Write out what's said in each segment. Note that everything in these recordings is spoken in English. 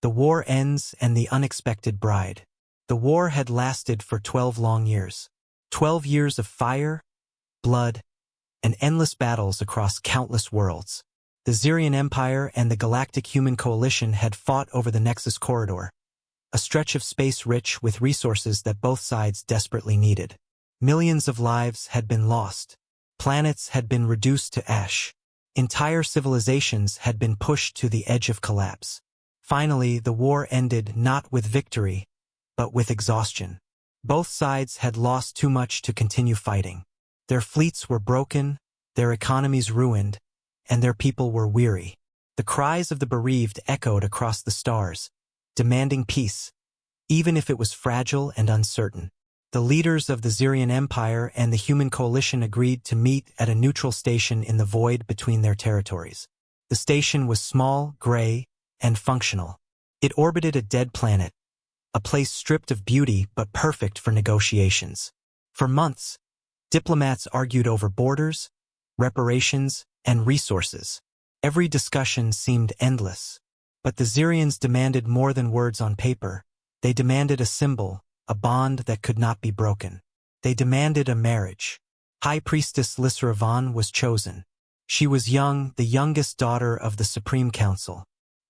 The war ends and the unexpected bride. The war had lasted for 12 long years. 12 years of fire, blood, and endless battles across countless worlds. The Xerian Empire and the Galactic Human Coalition had fought over the Nexus Corridor, a stretch of space rich with resources that both sides desperately needed. Millions of lives had been lost. Planets had been reduced to ash. Entire civilizations had been pushed to the edge of collapse. Finally, the war ended not with victory, but with exhaustion. Both sides had lost too much to continue fighting. Their fleets were broken, their economies ruined, and their people were weary. The cries of the bereaved echoed across the stars, demanding peace, even if it was fragile and uncertain. The leaders of the Xerian Empire and the Human Coalition agreed to meet at a neutral station in the void between their territories. The station was small, gray, and functional. It orbited a dead planet, a place stripped of beauty but perfect for negotiations. For months, diplomats argued over borders, reparations, and resources. Every discussion seemed endless. But the Xerians demanded more than words on paper. They demanded a symbol, a bond that could not be broken. They demanded a marriage. High Priestess Lysra Vaughn was chosen. She was young, the youngest daughter of the Supreme Council.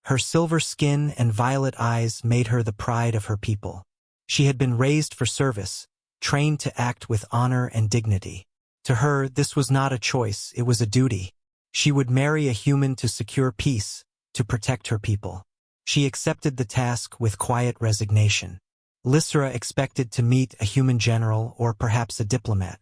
Her silver skin and violet eyes made her the pride of her people. She had been raised for service, trained to act with honor and dignity. To her, this was not a choice, it was a duty. She would marry a human to secure peace, to protect her people. She accepted the task with quiet resignation. Lysra expected to meet a human general or perhaps a diplomat,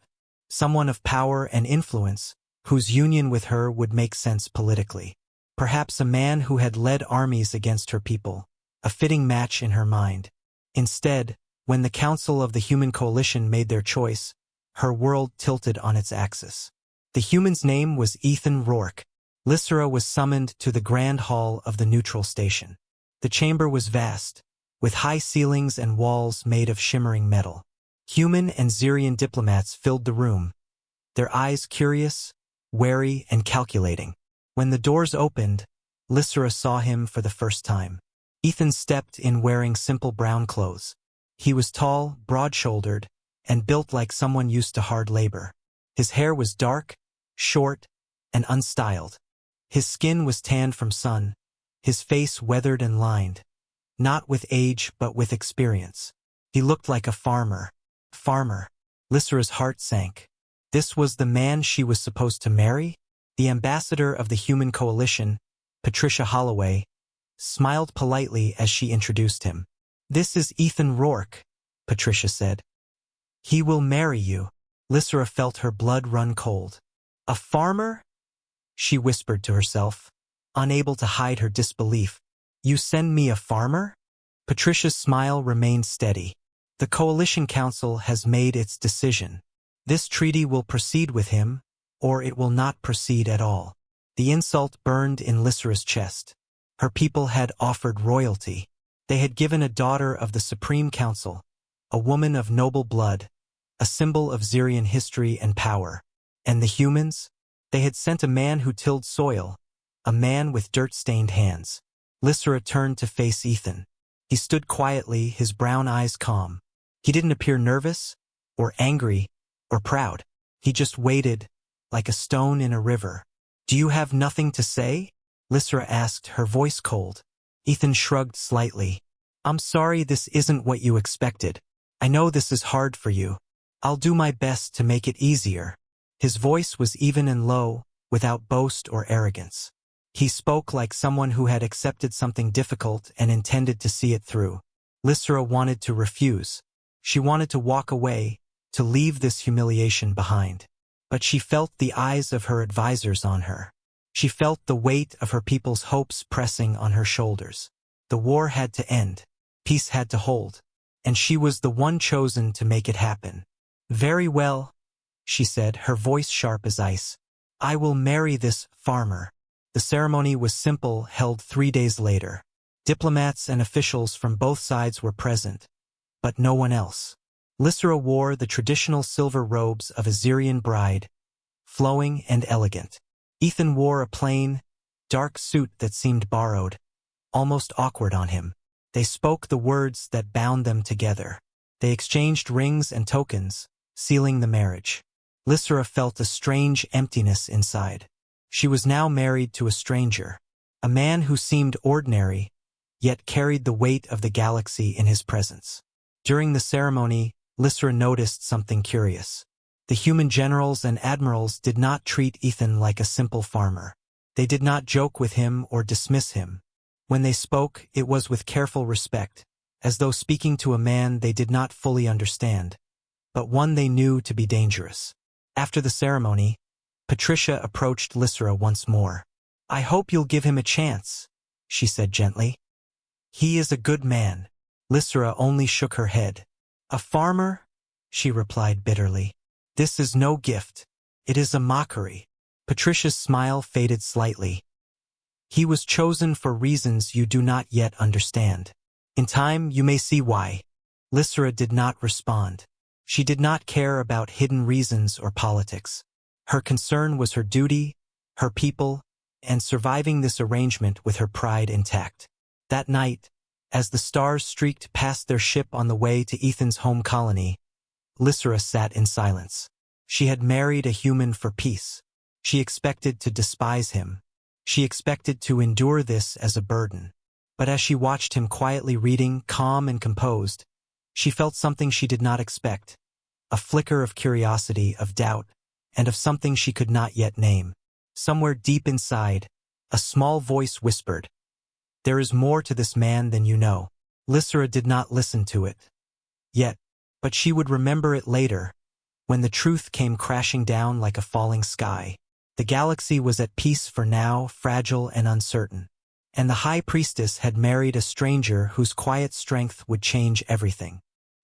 someone of power and influence, whose union with her would make sense politically. Perhaps a man who had led armies against her people, a fitting match in her mind. Instead, when the Council of the Human Coalition made their choice, her world tilted on its axis. The human's name was Ethan Rourke. Lysra was summoned to the Grand Hall of the neutral station. The chamber was vast, with high ceilings and walls made of shimmering metal. Human and Xerian diplomats filled the room, their eyes curious, wary, and calculating. When the doors opened, Lysra saw him for the first time. Ethan stepped in wearing simple brown clothes. He was tall, broad-shouldered, and built like someone used to hard labor. His hair was dark, short, and unstyled. His skin was tanned from sun, his face weathered and lined, not with age but with experience. He looked like a farmer. Lysra's heart sank. This was the man she was supposed to marry? The ambassador of the Human Coalition, Patricia Holloway, smiled politely as she introduced him. "This is Ethan Rourke," Patricia said. "He will marry you." Lysra felt her blood run cold. "A farmer?" she whispered to herself, unable to hide her disbelief. "You send me a farmer?" Patricia's smile remained steady. "The Coalition Council has made its decision. This treaty will proceed with him, or it will not proceed at all." The insult burned in Lysra's chest. Her people had offered royalty. They had given a daughter of the Supreme Council, a woman of noble blood, a symbol of Xerian history and power. And the humans? They had sent a man who tilled soil, a man with dirt-stained hands. Lysra turned to face Ethan. He stood quietly, his brown eyes calm. He didn't appear nervous, or angry, or proud. He just waited, like a stone in a river. "Do you have nothing to say?" Lysra asked, her voice cold. Ethan shrugged slightly. "I'm sorry this isn't what you expected. I know this is hard for you. I'll do my best to make it easier." His voice was even and low, without boast or arrogance. He spoke like someone who had accepted something difficult and intended to see it through. Lysra wanted to refuse. She wanted to walk away, to leave this humiliation behind. But she felt the eyes of her advisors on her. She felt the weight of her people's hopes pressing on her shoulders. The war had to end. Peace had to hold. And she was the one chosen to make it happen. "Very well," she said, her voice sharp as ice. "I will marry this farmer." The ceremony was simple, held 3 days later. Diplomats and officials from both sides were present, but no one else. Lysra wore the traditional silver robes of a Xerian bride, flowing and elegant. Ethan wore a plain, dark suit that seemed borrowed, almost awkward on him. They spoke the words that bound them together. They exchanged rings and tokens, sealing the marriage. Lysra felt a strange emptiness inside. She was now married to a stranger, a man who seemed ordinary, yet carried the weight of the galaxy in his presence. During the ceremony, Lysra noticed something curious. The human generals and admirals did not treat Ethan like a simple farmer. They did not joke with him or dismiss him. When they spoke, it was with careful respect, as though speaking to a man they did not fully understand, but one they knew to be dangerous. After the ceremony, Patricia approached Lysra once more. "I hope you'll give him a chance," she said gently. "He is a good man." Lysra only shook her head. "A farmer?" she replied bitterly. "This is no gift. It is a mockery." Patricia's smile faded slightly. "He was chosen for reasons you do not yet understand. In time, you may see why." Lysra did not respond. She did not care about hidden reasons or politics. Her concern was her duty, her people, and surviving this arrangement with her pride intact. That night, as the stars streaked past their ship on the way to Ethan's home colony, Lysra sat in silence. She had married a human for peace. She expected to despise him. She expected to endure this as a burden. But as she watched him quietly reading, calm and composed, she felt something she did not expect, a flicker of curiosity, of doubt, and of something she could not yet name. Somewhere deep inside, a small voice whispered, "There is more to this man than you know." Lysra did not listen to it yet, but she would remember it later, when the truth came crashing down like a falling sky. The galaxy was at peace for now, fragile and uncertain. And the High Priestess had married a stranger whose quiet strength would change everything.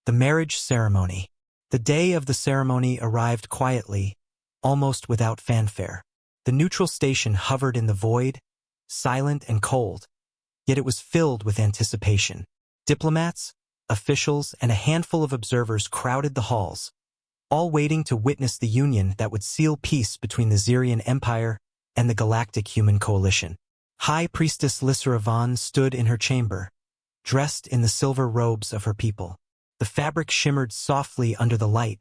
The marriage ceremony. The day of the ceremony arrived quietly, almost without fanfare. The neutral station hovered in the void, silent and cold, yet it was filled with anticipation. Diplomats, officials, and a handful of observers crowded the halls, all waiting to witness the union that would seal peace between the Xerian Empire and the Galactic Human Coalition. High Priestess Lysra Vaughn stood in her chamber, dressed in the silver robes of her people. The fabric shimmered softly under the light,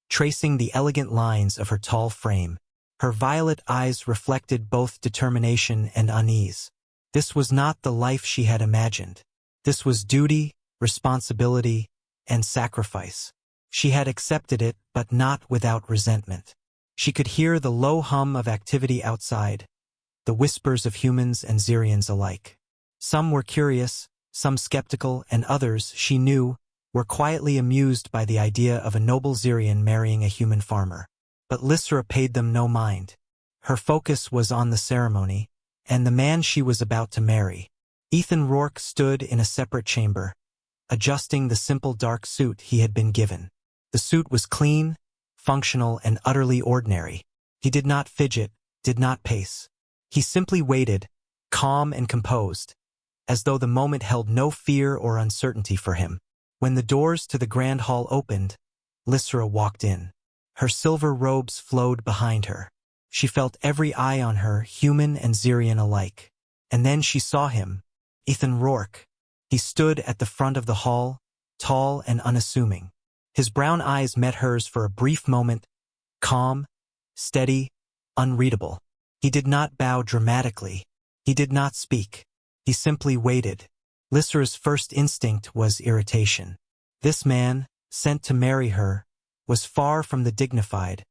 tracing the elegant lines of her tall frame. Her violet eyes reflected both determination and unease. This was not the life she had imagined. This was duty, responsibility, and sacrifice. She had accepted it, but not without resentment. She could hear the low hum of activity outside, the whispers of humans and Xerians alike. Some were curious, some skeptical, and others, she knew, were quietly amused by the idea of a noble Xerian marrying a human farmer. But Lysra paid them no mind. Her focus was on the ceremony, and the man she was about to marry. Ethan Rourke stood in a separate chamber, adjusting the simple dark suit he had been given. The suit was clean, functional, and utterly ordinary. He did not fidget, did not pace. He simply waited, calm and composed, as though the moment held no fear or uncertainty for him. When the doors to the grand hall opened, Lysra walked in. Her silver robes flowed behind her. She felt every eye on her, human and Xerian alike. And then she saw him, Ethan Rourke. He stood at the front of the hall, tall and unassuming. His brown eyes met hers for a brief moment, calm, steady, unreadable. He did not bow dramatically. He did not speak. He simply waited. Lysra's first instinct was irritation. This man, sent to marry her, was far from the dignified,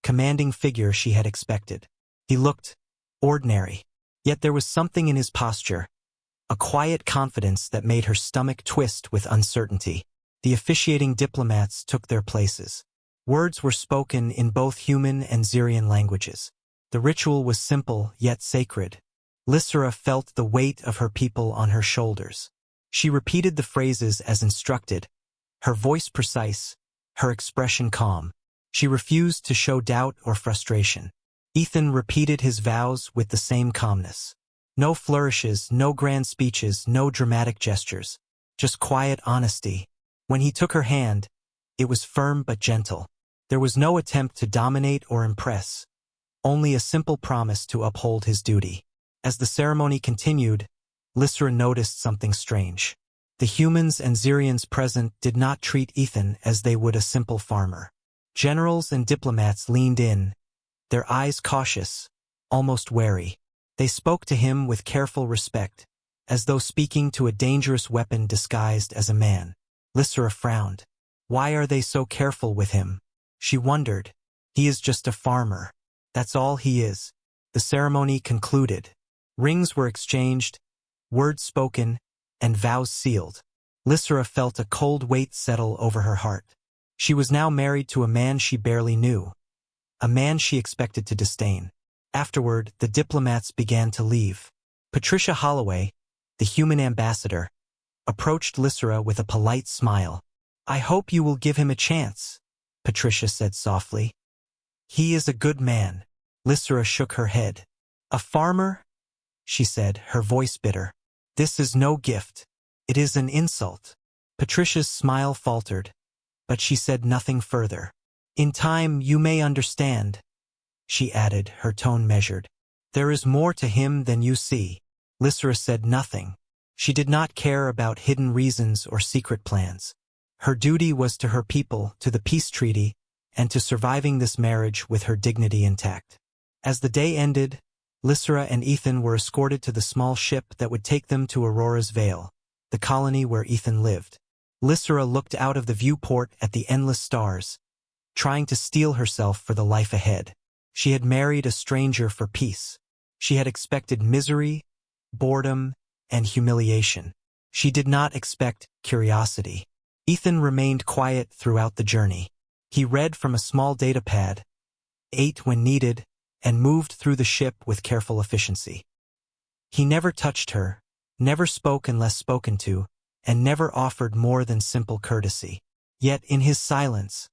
commanding figure she had expected. He looked ordinary, yet there was something in his posture, a quiet confidence that made her stomach twist with uncertainty. The officiating diplomats took their places. Words were spoken in both human and Xerian languages. The ritual was simple yet sacred. Lysra felt the weight of her people on her shoulders. She repeated the phrases as instructed, her voice precise, her expression calm. She refused to show doubt or frustration. Ethan repeated his vows with the same calmness. No flourishes, no grand speeches, no dramatic gestures. Just quiet honesty. When he took her hand, it was firm but gentle. There was no attempt to dominate or impress, only a simple promise to uphold his duty. As the ceremony continued, Lysra noticed something strange. The humans and Xerians present did not treat Ethan as they would a simple farmer. Generals and diplomats leaned in, their eyes cautious, almost wary. They spoke to him with careful respect, as though speaking to a dangerous weapon disguised as a man. Lysra frowned. Why are they so careful with him? She wondered. He is just a farmer. That's all he is. The ceremony concluded. Rings were exchanged, words spoken, and vows sealed. Lysra felt a cold weight settle over her heart. She was now married to a man she barely knew, a man she expected to disdain. Afterward, the diplomats began to leave. Patricia Holloway, the human ambassador, approached Lysra with a polite smile. I hope you will give him a chance, Patricia said softly. He is a good man. Lysra shook her head. A farmer? She said, her voice bitter. This is no gift. It is an insult. Patricia's smile faltered, but she said nothing further. In time you may understand, she added, her tone measured. There is more to him than you see. Lysra said nothing. She did not care about hidden reasons or secret plans. Her duty was to her people, to the peace treaty, and to surviving this marriage with her dignity intact. As the day ended, Lysra and Ethan were escorted to the small ship that would take them to Aurora's Vale, the colony where Ethan lived. Lysra looked out of the viewport at the endless stars, trying to steel herself for the life ahead. She had married a stranger for peace. She had expected misery, boredom, and humiliation. She did not expect curiosity. Ethan remained quiet throughout the journey. He read from a small datapad, ate when needed, and moved through the ship with careful efficiency. He never touched her, never spoke unless spoken to, and never offered more than simple courtesy. Yet in his silence,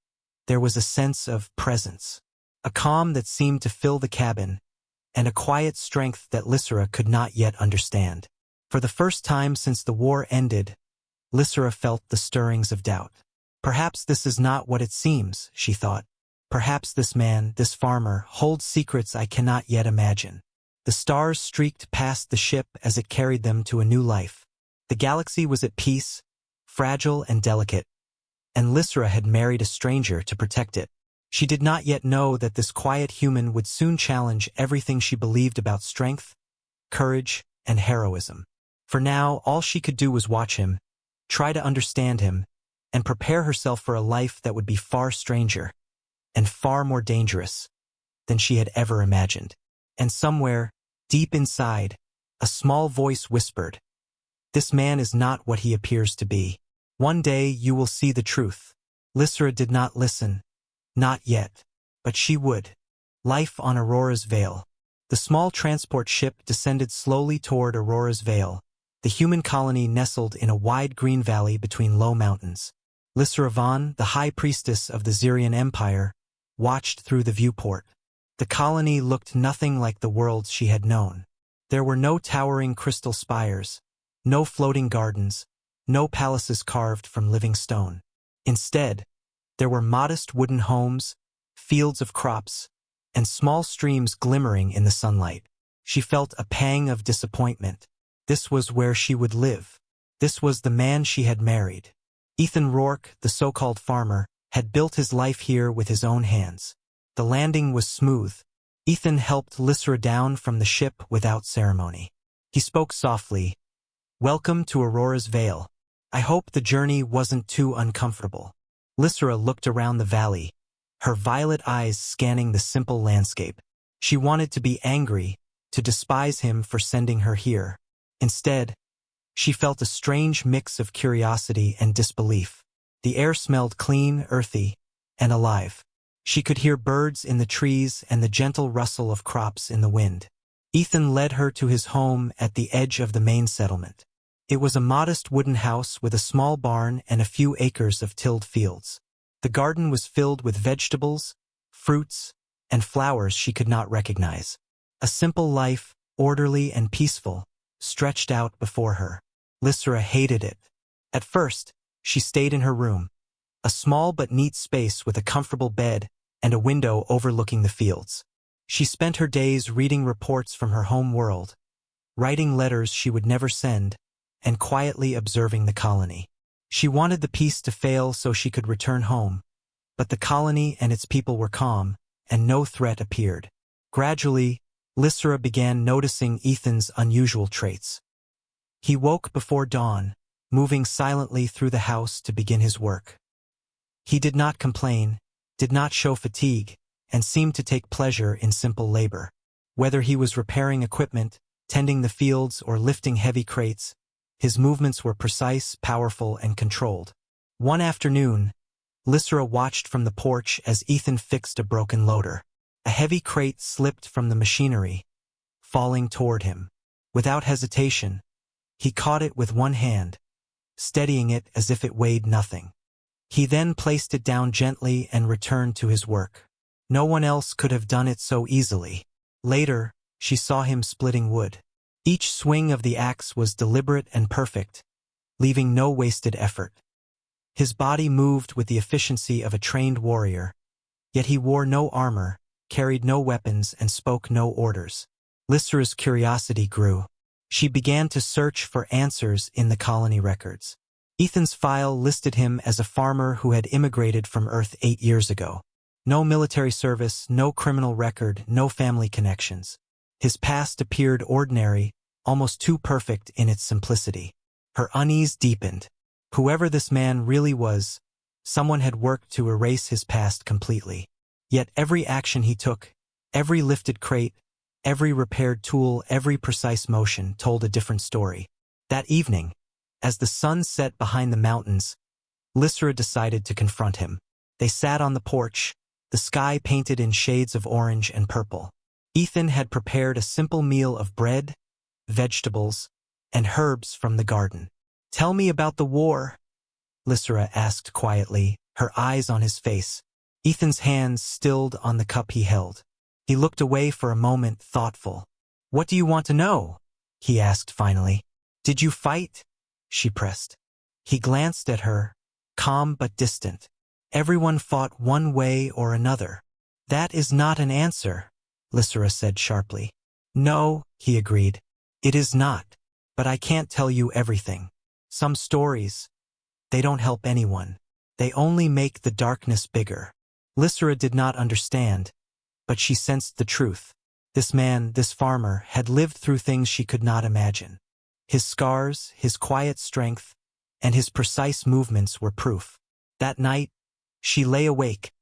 there was a sense of presence, a calm that seemed to fill the cabin, and a quiet strength that Lysra could not yet understand. For the first time since the war ended, Lysra felt the stirrings of doubt. Perhaps this is not what it seems, she thought. Perhaps this man, this farmer, holds secrets I cannot yet imagine. The stars streaked past the ship as it carried them to a new life. The galaxy was at peace, fragile and delicate, and Lysra had married a stranger to protect it. She did not yet know that this quiet human would soon challenge everything she believed about strength, courage, and heroism. For now, all she could do was watch him, try to understand him, and prepare herself for a life that would be far stranger and far more dangerous than she had ever imagined. And somewhere, deep inside, a small voice whispered, "This man is not what he appears to be. One day you will see the truth." Lysra did not listen, not yet, but she would. Life on Aurora's Vale. The small transport ship descended slowly toward Aurora's Vale, the human colony nestled in a wide green valley between low mountains. Lysra Vaughn, the high priestess of the Xerian Empire, watched through the viewport. The colony looked nothing like the worlds she had known. There were no towering crystal spires, no floating gardens, no palaces carved from living stone. Instead, there were modest wooden homes, fields of crops, and small streams glimmering in the sunlight. She felt a pang of disappointment. This was where she would live. This was the man she had married. Ethan Rourke, the so-called farmer, had built his life here with his own hands. The landing was smooth. Ethan helped Lysra down from the ship without ceremony. He spoke softly, "Welcome to Aurora's Vale. I hope the journey wasn't too uncomfortable." Lysra looked around the valley, her violet eyes scanning the simple landscape. She wanted to be angry, to despise him for sending her here. Instead, she felt a strange mix of curiosity and disbelief. The air smelled clean, earthy, and alive. She could hear birds in the trees and the gentle rustle of crops in the wind. Ethan led her to his home at the edge of the main settlement. It was a modest wooden house with a small barn and a few acres of tilled fields. The garden was filled with vegetables, fruits, and flowers she could not recognize. A simple life, orderly and peaceful, stretched out before her. Lysra hated it. At first, she stayed in her room, a small but neat space with a comfortable bed and a window overlooking the fields. She spent her days reading reports from her home world, writing letters she would never send, and quietly observing the colony. She wanted the peace to fail so she could return home, but the colony and its people were calm, and no threat appeared. Gradually, Lysra began noticing Ethan's unusual traits. He woke before dawn, moving silently through the house to begin his work. He did not complain, did not show fatigue, and seemed to take pleasure in simple labor. Whether he was repairing equipment, tending the fields, or lifting heavy crates, his movements were precise, powerful, and controlled. One afternoon, Lysra watched from the porch as Ethan fixed a broken loader. A heavy crate slipped from the machinery, falling toward him. Without hesitation, he caught it with one hand, steadying it as if it weighed nothing. He then placed it down gently and returned to his work. No one else could have done it so easily. Later, she saw him splitting wood. Each swing of the axe was deliberate and perfect, leaving no wasted effort. His body moved with the efficiency of a trained warrior, yet he wore no armor, carried no weapons, and spoke no orders. Lysra's curiosity grew. She began to search for answers in the colony records. Ethan's file listed him as a farmer who had immigrated from Earth 8 years ago. No military service, no criminal record, no family connections. His past appeared ordinary, almost too perfect in its simplicity. Her unease deepened. Whoever this man really was, someone had worked to erase his past completely. Yet every action he took, every lifted crate, every repaired tool, every precise motion told a different story. That evening, as the sun set behind the mountains, Lysra decided to confront him. They sat on the porch, the sky painted in shades of orange and purple. Ethan had prepared a simple meal of bread, vegetables, and herbs from the garden. "Tell me about the war," Lysra asked quietly, her eyes on his face. Ethan's hands stilled on the cup he held. He looked away for a moment, thoughtful. "What do you want to know?" he asked finally. "Did you fight?" she pressed. He glanced at her, calm but distant. "Everyone fought one way or another." "That is not an answer," Lysra said sharply. "No," he agreed. "It is not. But I can't tell you everything. Some stories, they don't help anyone. They only make the darkness bigger." Lysra did not understand, but she sensed the truth. This man, this farmer, had lived through things she could not imagine. His scars, his quiet strength, and his precise movements were proof. That night, she lay awake,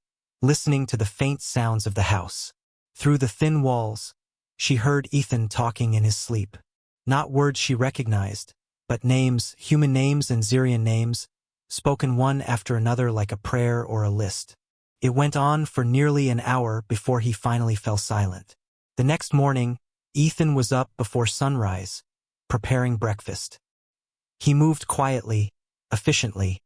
listening to the faint sounds of the house. Through the thin walls, she heard Ethan talking in his sleep. Not words she recognized, but names, human names and Xyrian names, spoken one after another like a prayer or a list. It went on for nearly an hour before he finally fell silent. The next morning, Ethan was up before sunrise, preparing breakfast. He moved quietly, efficiently,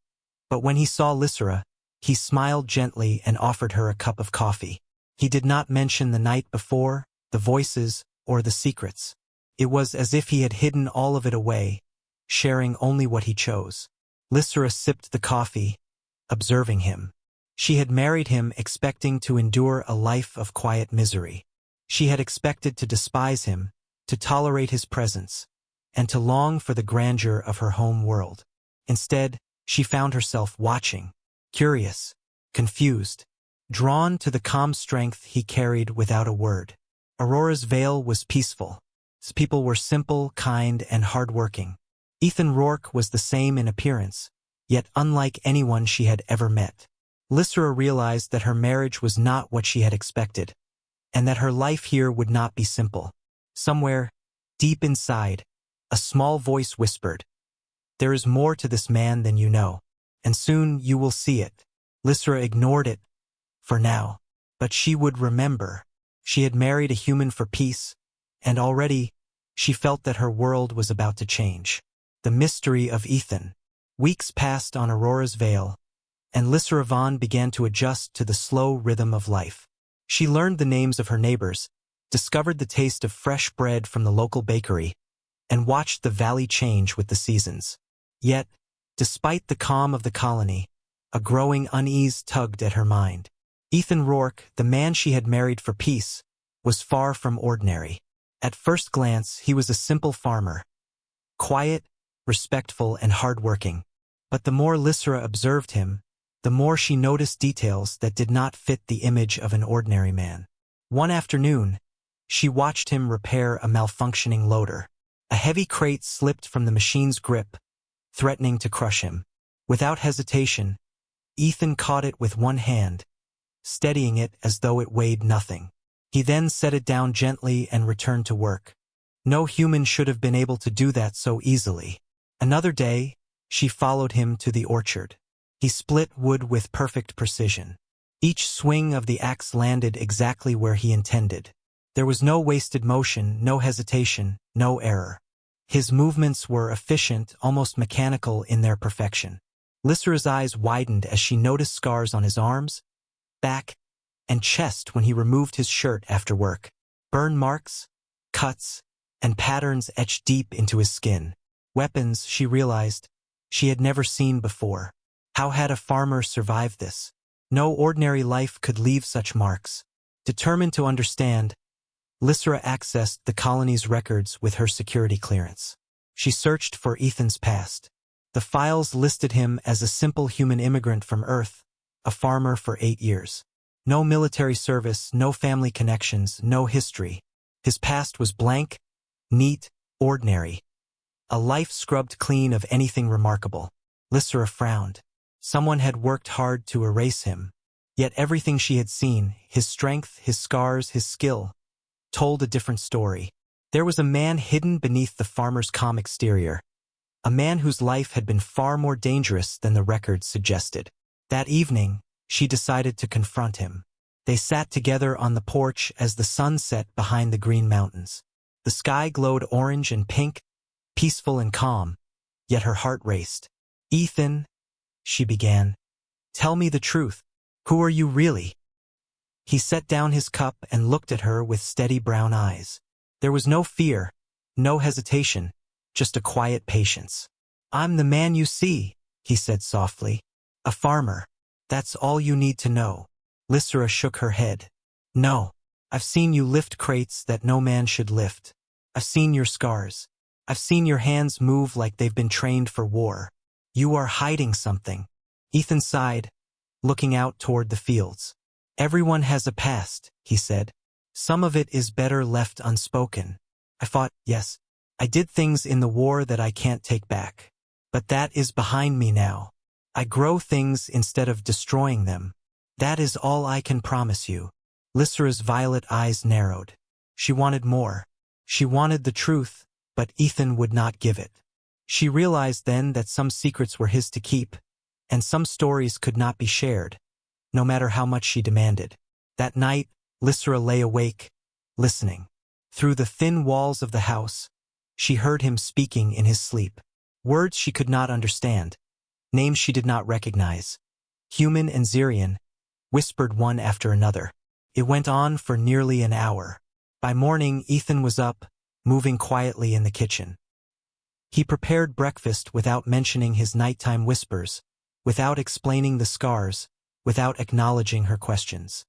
but when he saw Lysra, he smiled gently and offered her a cup of coffee. He did not mention the night before, the voices, or the secrets. It was as if he had hidden all of it away, sharing only what he chose. Lysra sipped the coffee, observing him. She had married him expecting to endure a life of quiet misery. She had expected to despise him, to tolerate his presence, and to long for the grandeur of her home world. Instead, she found herself watching, curious, confused, drawn to the calm strength he carried without a word. Aurora's Vale was peaceful. Its people were simple, kind, and hardworking. Ethan Rourke was the same in appearance, yet unlike anyone she had ever met. Lysra realized that her marriage was not what she had expected, and that her life here would not be simple. Somewhere, deep inside, a small voice whispered, "There is more to this man than you know, and soon you will see it." Lysra ignored it, for now, but she would remember. She had married a human for peace, and already, she felt that her world was about to change. The mystery of Ethan. Weeks passed on Aurora's Vale, and Lysra Vaughn began to adjust to the slow rhythm of life. She learned the names of her neighbors, discovered the taste of fresh bread from the local bakery, and watched the valley change with the seasons. Yet, despite the calm of the colony, a growing unease tugged at her mind. Ethan Rourke, the man she had married for peace, was far from ordinary. At first glance, he was a simple farmer. Quiet, respectful, and hardworking. But the more Lysra observed him, the more she noticed details that did not fit the image of an ordinary man. One afternoon, she watched him repair a malfunctioning loader. A heavy crate slipped from the machine's grip, threatening to crush him. Without hesitation, Ethan caught it with one hand, steadying it as though it weighed nothing. He then set it down gently and returned to work. No human should have been able to do that so easily. Another day, she followed him to the orchard. He split wood with perfect precision. Each swing of the axe landed exactly where he intended. There was no wasted motion, no hesitation, no error. His movements were efficient, almost mechanical in their perfection. Lysra's eyes widened as she noticed scars on his arms, back, and chest when he removed his shirt after work. Burn marks, cuts, and patterns etched deep into his skin. Weapons, she realized, she had never seen before. How had a farmer survived this? No ordinary life could leave such marks. Determined to understand, Lysra accessed the colony's records with her security clearance. She searched for Ethan's past. The files listed him as a simple human immigrant from Earth, a farmer for 8 years. No military service, no family connections, no history. His past was blank, neat, ordinary. A life scrubbed clean of anything remarkable. Lysra frowned. Someone had worked hard to erase him. Yet everything she had seen, his strength, his scars, his skill, told a different story. There was a man hidden beneath the farmer's calm exterior. A man whose life had been far more dangerous than the records suggested. That evening, she decided to confront him. They sat together on the porch as the sun set behind the green mountains. The sky glowed orange and pink, peaceful and calm, yet her heart raced. "Ethan," she began, "tell me the truth. Who are you really?" He set down his cup and looked at her with steady brown eyes. There was no fear, no hesitation, just a quiet patience. "I'm the man you see," he said softly. "A farmer. That's all you need to know." Lysra shook her head. "No. I've seen you lift crates that no man should lift. I've seen your scars. I've seen your hands move like they've been trained for war. You are hiding something." Ethan sighed, looking out toward the fields. "Everyone has a past," he said. "Some of it is better left unspoken. I fought, yes. I did things in the war that I can't take back. But that is behind me now. I grow things instead of destroying them. That is all I can promise you." Lysra's violet eyes narrowed. She wanted more. She wanted the truth, but Ethan would not give it. She realized then that some secrets were his to keep, and some stories could not be shared, no matter how much she demanded. That night, Lysra lay awake, listening. Through the thin walls of the house, she heard him speaking in his sleep. Words she could not understand, names she did not recognize. Human and Xerian, whispered one after another. It went on for nearly an hour. By morning, Ethan was up, moving quietly in the kitchen. He prepared breakfast without mentioning his nighttime whispers, without explaining the scars, without acknowledging her questions.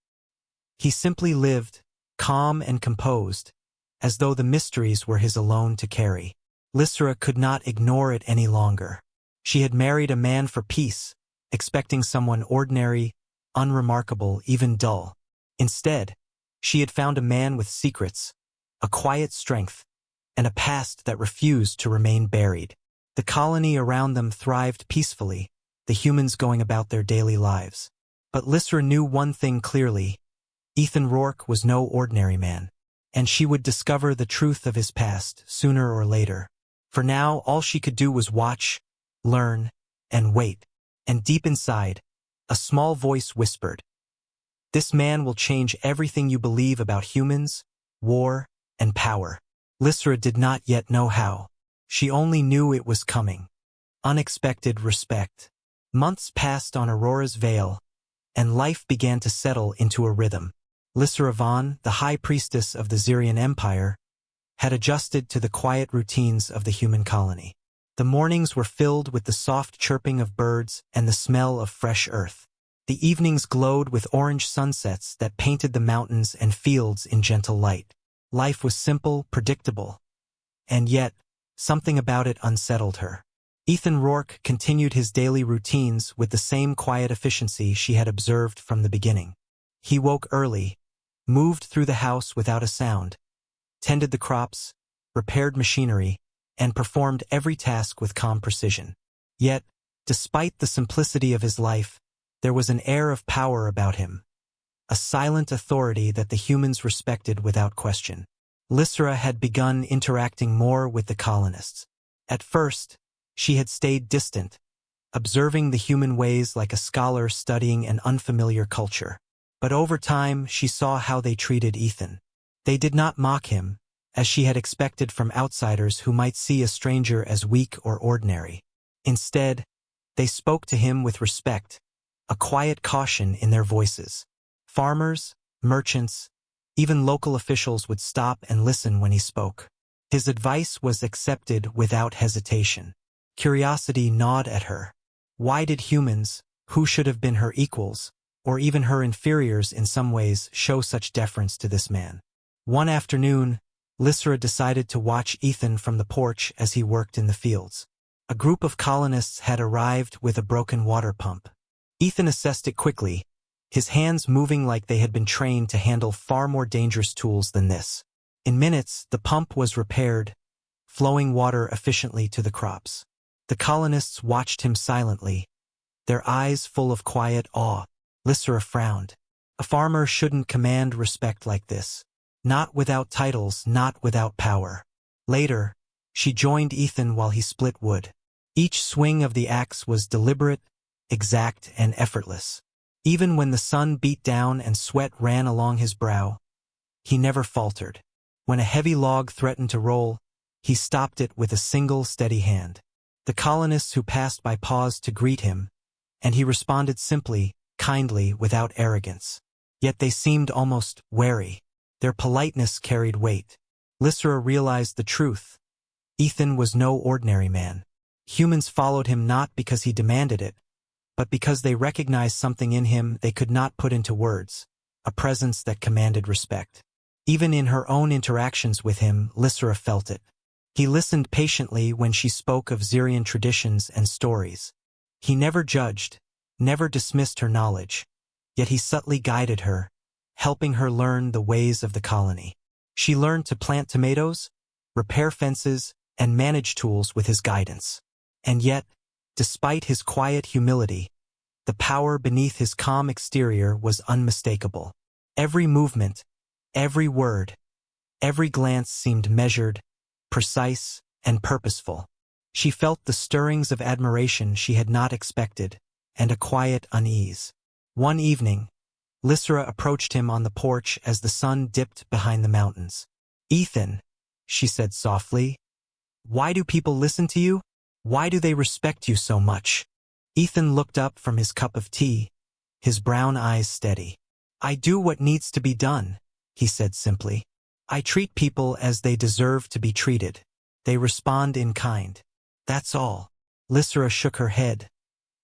He simply lived, calm and composed, as though the mysteries were his alone to carry. Lysra could not ignore it any longer. She had married a man for peace, expecting someone ordinary, unremarkable, even dull. Instead, she had found a man with secrets, a quiet strength, and a past that refused to remain buried. The colony around them thrived peacefully, the humans going about their daily lives. But Lysra knew one thing clearly: Ethan Rourke was no ordinary man, and she would discover the truth of his past sooner or later. For now, all she could do was watch, learn, and wait. And deep inside, a small voice whispered, "This man will change everything you believe about humans, war, and power." Lysra did not yet know how. She only knew it was coming. Unexpected respect. Months passed on Aurora's Veil, and life began to settle into a rhythm. Lysra Vaughn, the high priestess of the Xerian Empire, had adjusted to the quiet routines of the human colony. The mornings were filled with the soft chirping of birds and the smell of fresh earth. The evenings glowed with orange sunsets that painted the mountains and fields in gentle light. Life was simple, predictable, and yet, Something about it unsettled her. Ethan Rourke continued his daily routines with the same quiet efficiency she had observed from the beginning. He woke early, moved through the house without a sound, tended the crops, repaired machinery, and performed every task with calm precision. Yet, despite the simplicity of his life, there was an air of power about him, a silent authority that the humans respected without question. Lysra had begun interacting more with the colonists. At first, she had stayed distant, observing the human ways like a scholar studying an unfamiliar culture. But over time, she saw how they treated Ethan. They did not mock him, as she had expected from outsiders who might see a stranger as weak or ordinary. Instead, they spoke to him with respect, a quiet caution in their voices. Farmers, merchants, even local officials would stop and listen when he spoke. His advice was accepted without hesitation. Curiosity gnawed at her. Why did humans, who should have been her equals, or even her inferiors in some ways, show such deference to this man? One afternoon, Lysra decided to watch Ethan from the porch as he worked in the fields. A group of colonists had arrived with a broken water pump. Ethan assessed it quickly, his hands moving like they had been trained to handle far more dangerous tools than this. In minutes, the pump was repaired, flowing water efficiently to the crops. The colonists watched him silently, their eyes full of quiet awe. Lysra frowned. A farmer shouldn't command respect like this. Not without titles, not without power. Later, she joined Ethan while he split wood. Each swing of the axe was deliberate, exact, and effortless. Even when the sun beat down and sweat ran along his brow, he never faltered. When a heavy log threatened to roll, he stopped it with a single steady hand. The colonists who passed by paused to greet him, and he responded simply, kindly, without arrogance. Yet they seemed almost wary. Their politeness carried weight. Lysra realized the truth. Ethan was no ordinary man. Humans followed him not because he demanded it, but because they recognized something in him they could not put into words, a presence that commanded respect. Even in her own interactions with him, Lysra felt it. He listened patiently when she spoke of Xerian traditions and stories. He never judged, never dismissed her knowledge, yet he subtly guided her, helping her learn the ways of the colony. She learned to plant tomatoes, repair fences, and manage tools with his guidance. And yet, despite his quiet humility, the power beneath his calm exterior was unmistakable. Every movement, every word, every glance seemed measured, precise, and purposeful. She felt the stirrings of admiration she had not expected, and a quiet unease. One evening, Lysra approached him on the porch as the sun dipped behind the mountains. "Ethan," she said softly, "why do people listen to you? Why do they respect you so much?" Ethan looked up from his cup of tea, his brown eyes steady. "I do what needs to be done," he said simply. "I treat people as they deserve to be treated. They respond in kind. That's all." Lysra shook her head,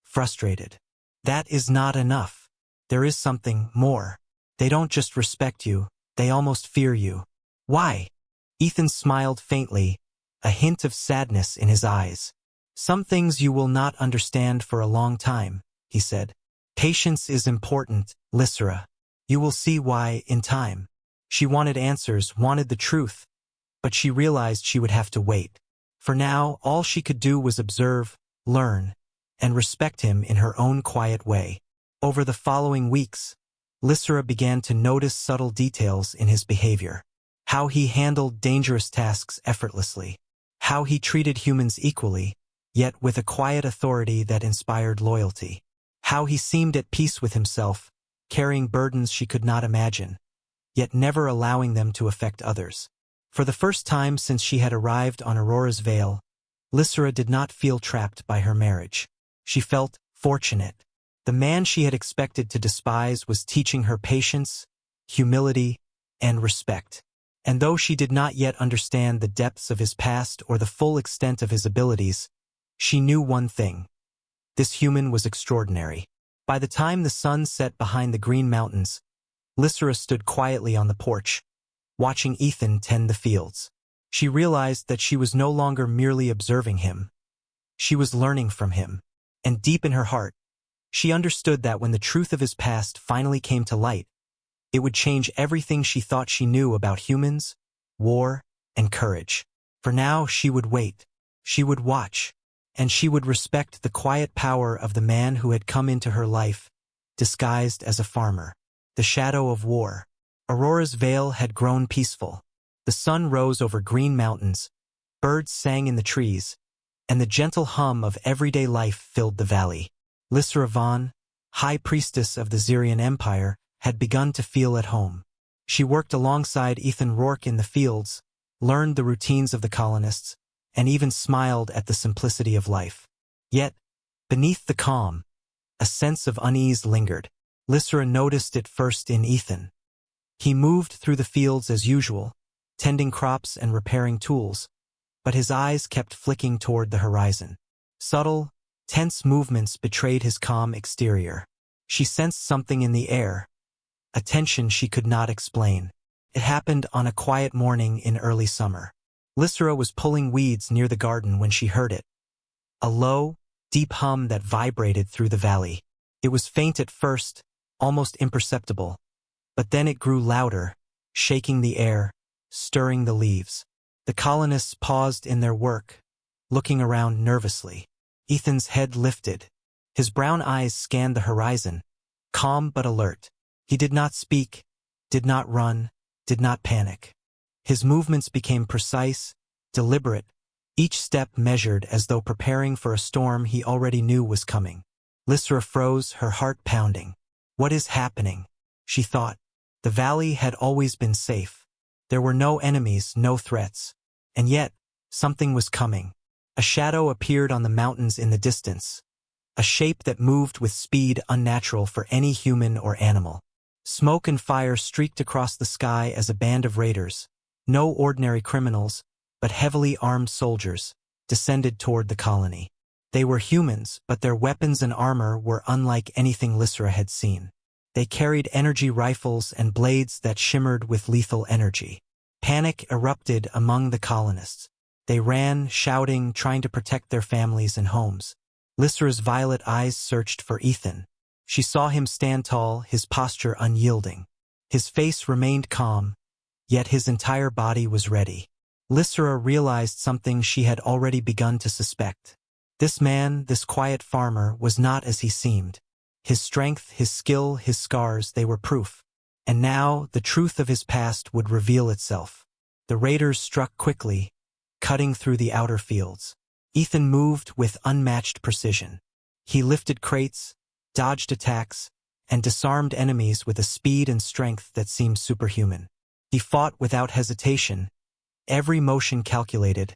frustrated. "That is not enough. There is something more. They don't just respect you, they almost fear you." "Why?" Ethan smiled faintly, a hint of sadness in his eyes. "Some things you will not understand for a long time," he said. "Patience is important, Lysra. You will see why in time." She wanted answers, wanted the truth, but she realized she would have to wait. For now, all she could do was observe, learn, and respect him in her own quiet way. Over the following weeks, Lysra began to notice subtle details in his behavior. How he handled dangerous tasks effortlessly. How he treated humans equally, yet with a quiet authority that inspired loyalty. How he seemed at peace with himself, carrying burdens she could not imagine, yet never allowing them to affect others. For the first time since she had arrived on Aurora's Vale, Lysra did not feel trapped by her marriage. She felt fortunate. The man she had expected to despise was teaching her patience, humility, and respect. And though she did not yet understand the depths of his past or the full extent of his abilities, she knew one thing. This human was extraordinary. By the time the sun set behind the green mountains, Lysra stood quietly on the porch, watching Ethan tend the fields. She realized that she was no longer merely observing him. She was learning from him. And deep in her heart, she understood that when the truth of his past finally came to light, it would change everything she thought she knew about humans, war, and courage. For now, she would wait. She would watch. And she would respect the quiet power of the man who had come into her life, disguised as a farmer. The shadow of war. Aurora's vale had grown peaceful. The sun rose over green mountains, birds sang in the trees, and the gentle hum of everyday life filled the valley. Lysra Vaughn, high priestess of the Xerian Empire, had begun to feel at home. She worked alongside Ethan Rourke in the fields, learned the routines of the colonists, and even smiled at the simplicity of life. Yet, beneath the calm, a sense of unease lingered. Lysra noticed it first in Ethan. He moved through the fields as usual, tending crops and repairing tools, but his eyes kept flicking toward the horizon. Subtle, tense movements betrayed his calm exterior. She sensed something in the air, a tension she could not explain. It happened on a quiet morning in early summer. Lysra was pulling weeds near the garden when she heard it. A low, deep hum that vibrated through the valley. It was faint at first, almost imperceptible, but then it grew louder, shaking the air, stirring the leaves. The colonists paused in their work, looking around nervously. Ethan's head lifted. His brown eyes scanned the horizon, calm but alert. He did not speak, did not run, did not panic. His movements became precise, deliberate, each step measured as though preparing for a storm he already knew was coming. Lysra froze, her heart pounding. What is happening? She thought. The valley had always been safe. There were no enemies, no threats. And yet, something was coming. A shadow appeared on the mountains in the distance, a shape that moved with speed unnatural for any human or animal. Smoke and fire streaked across the sky as a band of raiders, no ordinary criminals, but heavily armed soldiers, descended toward the colony. They were humans, but their weapons and armor were unlike anything Lysra had seen. They carried energy rifles and blades that shimmered with lethal energy. Panic erupted among the colonists. They ran, shouting, trying to protect their families and homes. Lysra's violet eyes searched for Ethan. She saw him stand tall, his posture unyielding. His face remained calm, yet his entire body was ready. Lysra realized something she had already begun to suspect. This man, this quiet farmer, was not as he seemed. His strength, his skill, his scars, they were proof. And now, the truth of his past would reveal itself. The raiders struck quickly, cutting through the outer fields. Ethan moved with unmatched precision. He lifted crates, dodged attacks, and disarmed enemies with a speed and strength that seemed superhuman. He fought without hesitation, every motion calculated,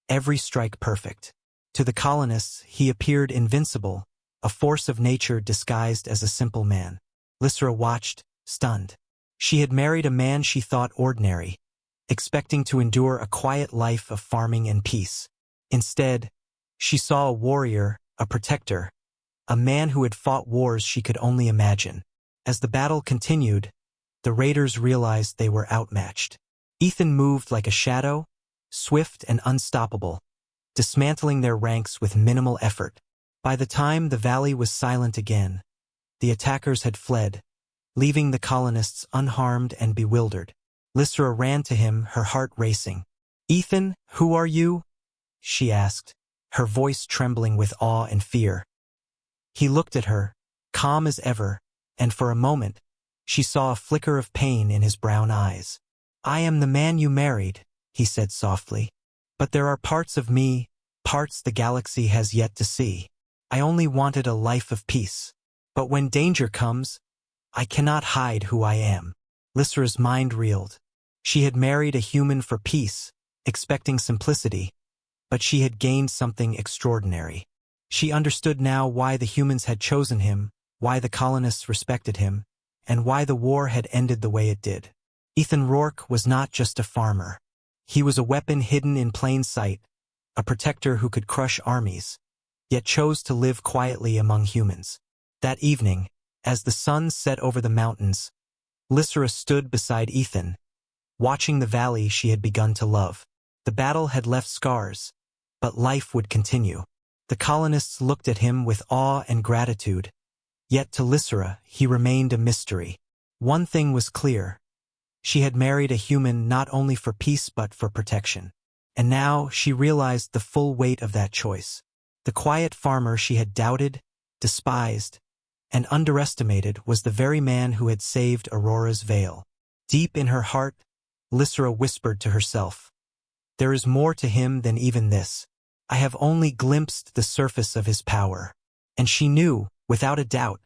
every strike perfect. To the colonists, he appeared invincible, a force of nature disguised as a simple man. Lysra watched, stunned. She had married a man she thought ordinary, expecting to endure a quiet life of farming and peace. Instead, she saw a warrior, a protector, a man who had fought wars she could only imagine. As the battle continued, the raiders realized they were outmatched. Ethan moved like a shadow, swift and unstoppable, dismantling their ranks with minimal effort. By the time the valley was silent again, the attackers had fled, leaving the colonists unharmed and bewildered. Lysra ran to him, her heart racing. "Ethan, who are you?" she asked, her voice trembling with awe and fear. He looked at her, calm as ever, and for a moment, she saw a flicker of pain in his brown eyes. "I am the man you married," he said softly. "But there are parts of me, parts the galaxy has yet to see. I only wanted a life of peace. But when danger comes, I cannot hide who I am." Lysra's mind reeled. She had married a human for peace, expecting simplicity, but she had gained something extraordinary. She understood now why the humans had chosen him, why the colonists respected him, and why the war had ended the way it did. Ethan Rourke was not just a farmer. He was a weapon hidden in plain sight, a protector who could crush armies, yet chose to live quietly among humans. That evening, as the sun set over the mountains, Lysra stood beside Ethan, watching the valley she had begun to love. The battle had left scars, but life would continue. The colonists looked at him with awe and gratitude, yet to Lysera he remained a mystery. One thing was clear. She had married a human not only for peace but for protection. And now she realized the full weight of that choice. The quiet farmer she had doubted, despised, and underestimated was the very man who had saved Aurora's veil. Deep in her heart, Lysera whispered to herself, "There is more to him than even this. I have only glimpsed the surface of his power." And she knew, without a doubt,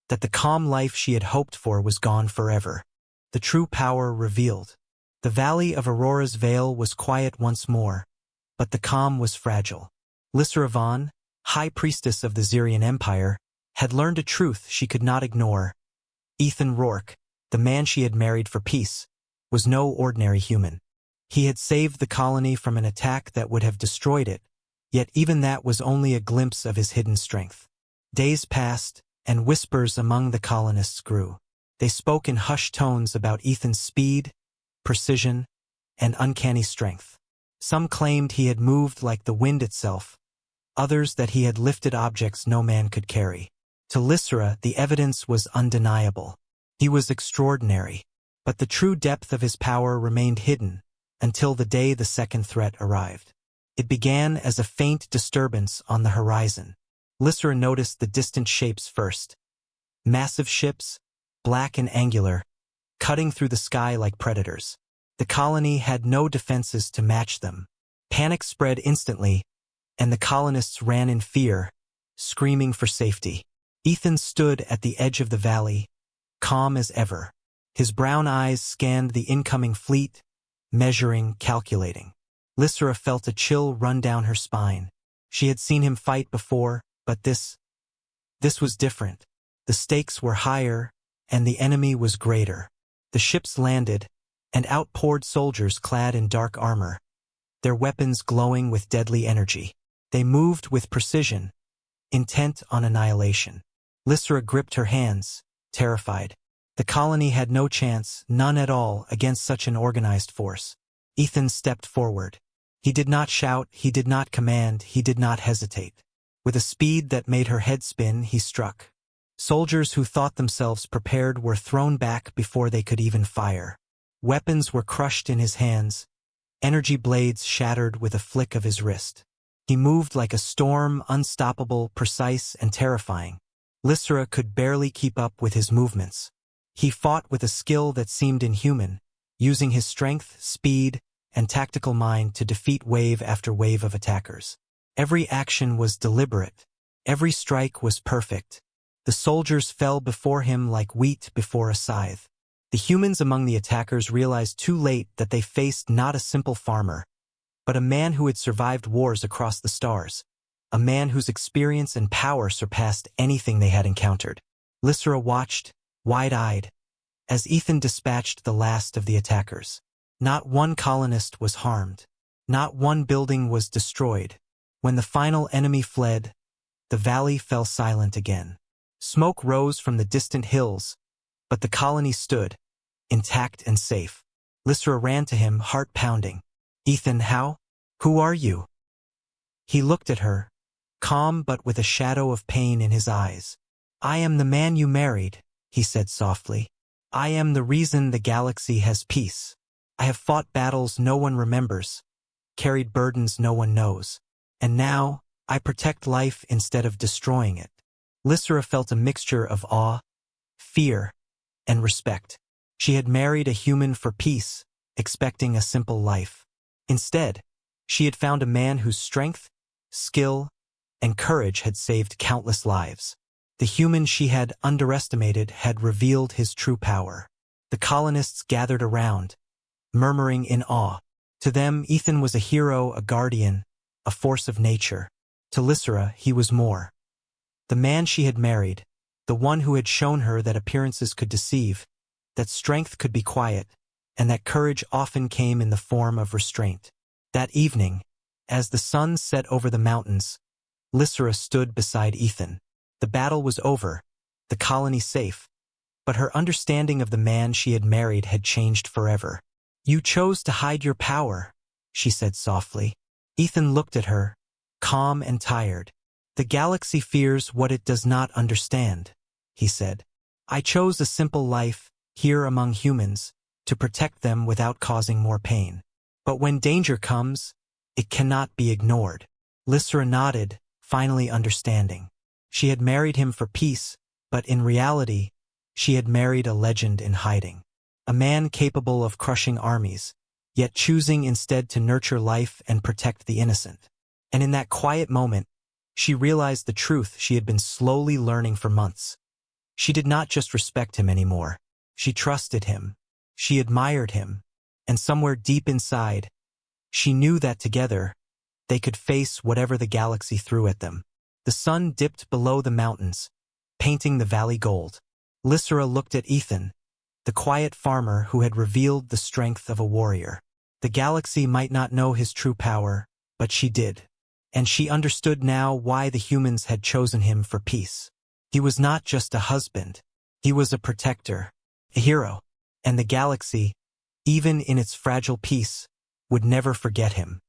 that the calm life she had hoped for was gone forever. The true power revealed. The valley of Aurora's veil was quiet once more, but the calm was fragile. Lysera Vaughn, high priestess of the Xerian Empire, had learned a truth she could not ignore. Ethan Rourke, the man she had married for peace, was no ordinary human. He had saved the colony from an attack that would have destroyed it, yet even that was only a glimpse of his hidden strength. Days passed, and whispers among the colonists grew. They spoke in hushed tones about Ethan's speed, precision, and uncanny strength. Some claimed he had moved like the wind itself, others that he had lifted objects no man could carry. To Lysera, the evidence was undeniable. He was extraordinary, but the true depth of his power remained hidden until the day the second threat arrived. It began as a faint disturbance on the horizon. Lysera noticed the distant shapes first. Massive ships, black and angular, cutting through the sky like predators. The colony had no defenses to match them. Panic spread instantly, and the colonists ran in fear, screaming for safety. Ethan stood at the edge of the valley, calm as ever. His brown eyes scanned the incoming fleet, measuring, calculating. Lysera felt a chill run down her spine. She had seen him fight before, but this was different. The stakes were higher, and the enemy was greater. The ships landed, and out poured soldiers clad in dark armor, their weapons glowing with deadly energy. They moved with precision, intent on annihilation. Lysera gripped her hands, terrified. The colony had no chance, none at all, against such an organized force. Ethan stepped forward. He did not shout, he did not command, he did not hesitate. With a speed that made her head spin, he struck. Soldiers who thought themselves prepared were thrown back before they could even fire. Weapons were crushed in his hands, energy blades shattered with a flick of his wrist. He moved like a storm, unstoppable, precise, and terrifying. Lysera could barely keep up with his movements. He fought with a skill that seemed inhuman, using his strength, speed, and tactical mind to defeat wave after wave of attackers. Every action was deliberate. Every strike was perfect. The soldiers fell before him like wheat before a scythe. The humans among the attackers realized too late that they faced not a simple farmer, but a man who had survived wars across the stars, a man whose experience and power surpassed anything they had encountered. Lysera watched, wide-eyed, as Ethan dispatched the last of the attackers. Not one colonist was harmed. Not one building was destroyed. When the final enemy fled, the valley fell silent again. Smoke rose from the distant hills, but the colony stood, intact and safe. Lysera ran to him, heart pounding. "Ethan, how? Who are you?" He looked at her, calm but with a shadow of pain in his eyes. "I am the man you married," he said softly. "I am the reason the galaxy has peace. I have fought battles no one remembers, carried burdens no one knows, and now I protect life instead of destroying it." Lysera felt a mixture of awe, fear, and respect. She had married a human for peace, expecting a simple life. Instead, she had found a man whose strength, skill, and courage had saved countless lives. The human she had underestimated had revealed his true power. The colonists gathered around, murmuring in awe. To them, Ethan was a hero, a guardian, a force of nature. To Lysera, he was more. The man she had married, the one who had shown her that appearances could deceive, that strength could be quiet, and that courage often came in the form of restraint. That evening, as the sun set over the mountains, Lysera stood beside Ethan. The battle was over, the colony safe, but her understanding of the man she had married had changed forever. "You chose to hide your power," she said softly. Ethan looked at her, calm and tired. The galaxy fears what it does not understand, he said. I chose a simple life, here among humans, to protect them without causing more pain. But when danger comes, it cannot be ignored. Lysra nodded, finally understanding. She had married him for peace, but in reality, she had married a legend in hiding. A man capable of crushing armies, yet choosing instead to nurture life and protect the innocent. And in that quiet moment, she realized the truth she had been slowly learning for months. She did not just respect him anymore. She trusted him. She admired him. And somewhere deep inside, she knew that together, they could face whatever the galaxy threw at them. The sun dipped below the mountains, painting the valley gold. Lysra looked at Ethan, the quiet farmer who had revealed the strength of a warrior. The galaxy might not know his true power, but she did. And she understood now why the humans had chosen him for peace. He was not just a husband. He was a protector, a hero. And the galaxy, even in its fragile peace, would never forget him.